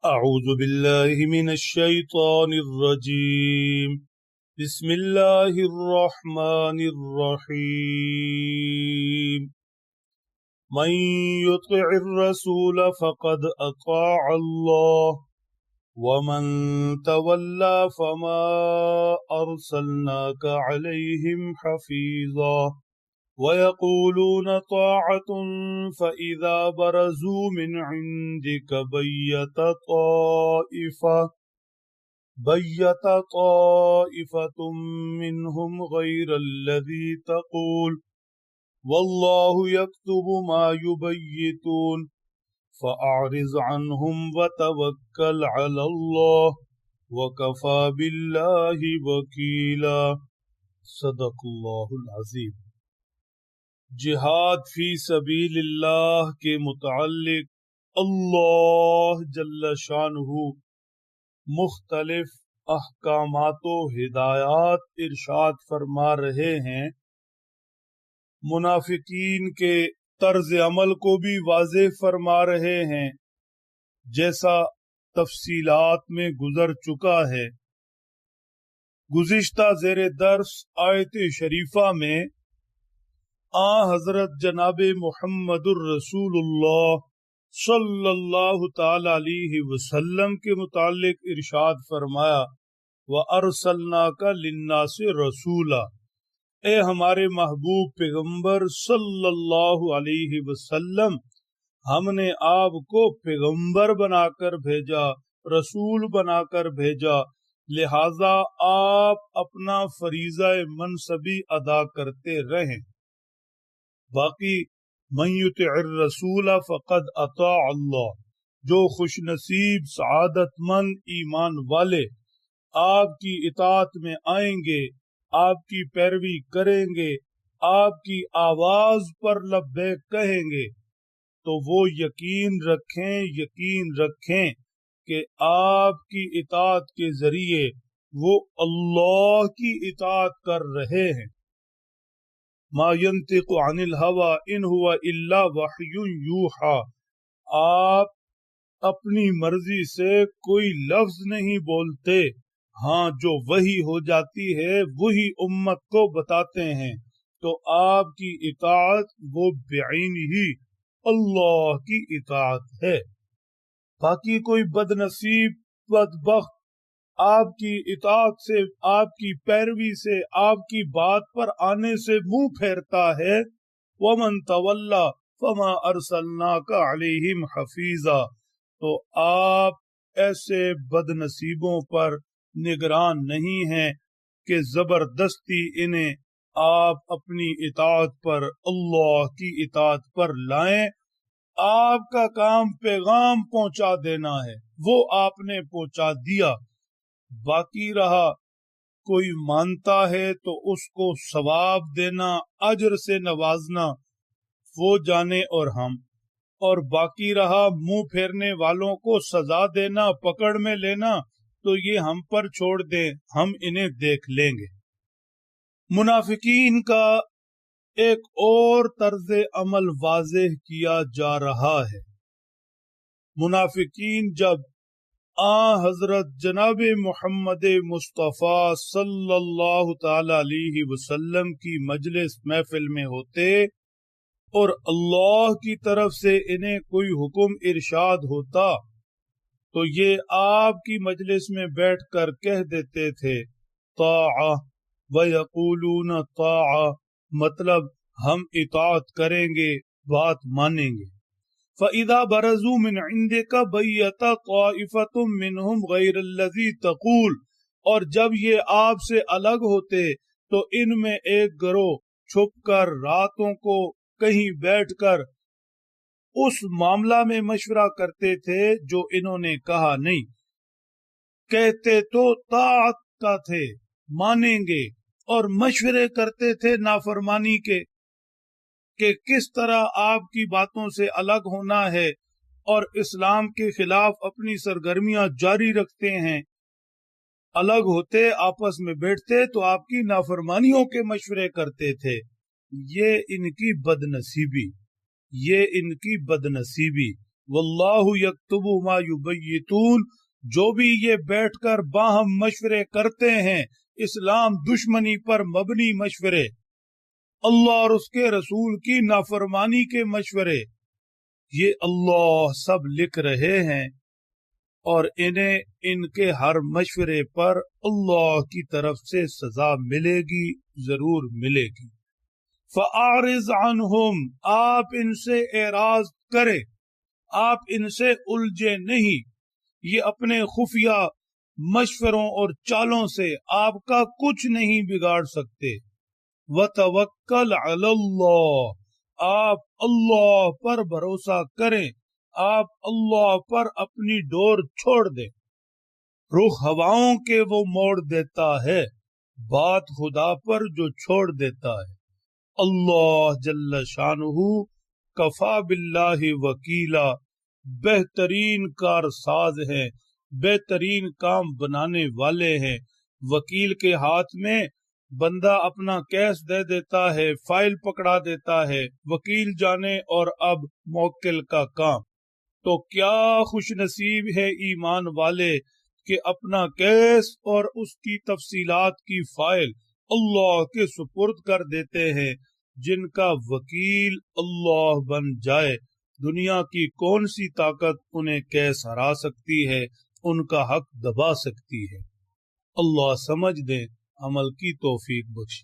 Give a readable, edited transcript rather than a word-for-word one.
أعوذ بالله من الشيطان الرجيم. بسم الله الرحمن الرحيم. من يطع الرسول فقد أطاع الله ومن تولى فما أرسلناك عليهم حفيظا ويقولون طاعة فإذا برزوا من عندك بيت طائفة منهم غير الذي تقول والله يكتب ما يبيتون فأعرض عنهم وتوكل على الله وكفى بالله وكيلا. صدق اللہ العظیم. جہاد فی سبیل اللہ کے متعلق اللہ جل شانہ مختلف احکامات و ہدایات ارشاد فرما رہے ہیں. منافقین کے طرز عمل کو بھی واضح فرما رہے ہیں جیسا تفصیلات میں گزر چکا ہے. گزشتہ زیر درس آیت شریفہ میں حضرت جناب محمد الرسول اللہ صلی اللہ تعالی علیہ وسلم کے متعلق ارشاد فرمایا وَأَرْسَلْنَاكَ لِلنَّاسِ رَسُولًا، اے ہمارے محبوب پیغمبر صلی اللہ علیہ وسلم، ہم نے آپ کو پیغمبر بنا کر بھیجا، رسول بنا کر بھیجا، لہذا آپ اپنا فریضہ منصبی ادا کرتے رہیں. باقی من یطع الرسول فقد اطاع اللہ، جو خوش نصیب سعادت مند ایمان والے آپ کی اطاعت میں آئیں گے، آپ کی پیروی کریں گے، آپ کی آواز پر لبیک کہیں گے، تو وہ یقین رکھیں کہ آپ کی اطاعت کے ذریعے وہ اللہ کی اطاعت کر رہے ہیں. ما ينطق عن الهوى ان هو الا وحی یوحى، آپ اپنی مرضی سے کوئی لفظ نہیں بولتے، ہاں جو وحی ہو جاتی ہے وہی امت کو بتاتے ہیں. تو آپ کی اطاعت وہ بعین ہی اللہ کی اطاعت ہے. باقی کوئی بد نصیب بدبخت آپ کی اطاعت سے، آپ کی پیروی سے، آپ کی بات پر آنے سے منہ پھیرتا ہے، وَمَن تَوَلَّى فَمَا أَرْسَلْنَاكَ عَلَيْهِمْ حَفِيظًا، تو آپ ایسے بد نصیبوں پر نگران نہیں ہیں کہ زبردستی انہیں آپ اپنی اطاعت پر، اللہ کی اطاعت پر لائیں. آپ کا کام پیغام پہنچا دینا ہے، وہ آپ نے پہنچا دیا. باقی رہا کوئی مانتا ہے تو اس کو ثواب دینا، اجر سے نوازنا، وہ جانے اور ہم. اور باقی رہا منہ پھیرنے والوں کو سزا دینا، پکڑ میں لینا، تو یہ ہم پر چھوڑ دیں، ہم انہیں دیکھ لیں گے. منافقین کا ایک اور طرز عمل واضح کیا جا رہا ہے. منافقین جب حضرت جناب محمد مصطفیٰ صلی اللہ تعالی علیہ وسلم کی مجلس محفل میں ہوتے اور اللہ کی طرف سے انہیں کوئی حکم ارشاد ہوتا تو یہ آپ کی مجلس میں بیٹھ کر کہہ دیتے تھے طاعہ وَيَقُولُونَ طاعہ، مطلب ہم اطاعت کریں گے، بات مانیں گے. فَإِذَا بَرَزُوا مِنْ عِنْدِكَ بَيَّتَ طَائِفَةٌ مِّنْهُمْ غَيْرَ الَّذِي تَقُولُ، اور جب یہ آپ سے الگ ہوتے تو ان میں ایک گروہ چھپ کر راتوں کو کہیں بیٹھ کر اس معاملہ میں مشورہ کرتے تھے جو انہوں نے کہا نہیں. کہتے تو طاعت کا تھے، مانیں گے، اور مشورے کرتے تھے نافرمانی کے کہ کس طرح آپ کی باتوں سے الگ ہونا ہے اور اسلام کے خلاف اپنی سرگرمیاں جاری رکھتے ہیں. الگ ہوتے، آپس میں بیٹھتے تو آپ کی نافرمانیوں کے مشورے کرتے تھے. یہ ان کی بدنصیبی واللہ یکتب ما یبیتون، جو بھی یہ بیٹھ کر باہم مشورے کرتے ہیں، اسلام دشمنی پر مبنی مشورے، اللہ اور اس کے رسول کی نافرمانی کے مشورے، یہ اللہ سب لکھ رہے ہیں، اور انہیں ان کے ہر مشورے پر اللہ کی طرف سے سزا ملے گی، ضرور ملے گی۔ فَأَعْرِضْ عَنْهُمْ، آپ ان سے اعراض کریں، آپ ان سے الجھے نہیں، یہ اپنے خفیہ مشوروں اور چالوں سے آپ کا کچھ نہیں بگاڑ سکتے۔ وَتَوَكَّلْ عَلَى اللَّهِ، آپ اللہ پر بھروسہ کریں، آپ اللہ پر اپنی ڈور چھوڑ دیں۔ رخ ہواؤں کے وہ موڑ دیتا ہے، بات خدا پر جو چھوڑ دیتا ہے۔ اللہ جل شانہ کفا باللہ وکیلا، بہترین کارساز ہیں، بہترین کام بنانے والے ہیں۔ وکیل کے ہاتھ میں بندہ اپنا کیس دے دیتا ہے، فائل پکڑا دیتا ہے، وکیل جانے اور اب موکل کا کام۔ تو کیا خوش نصیب ہے ایمان والے کہ اپنا کیس اور اس کی تفصیلات کی فائل اللہ کے سپرد کر دیتے ہیں۔ جن کا وکیل اللہ بن جائے، دنیا کی کون سی طاقت انہیں کیس ہرا سکتی ہے، ان کا حق دبا سکتی ہے۔ اللہ سمجھ دے، عمل کی توفیق بخشے۔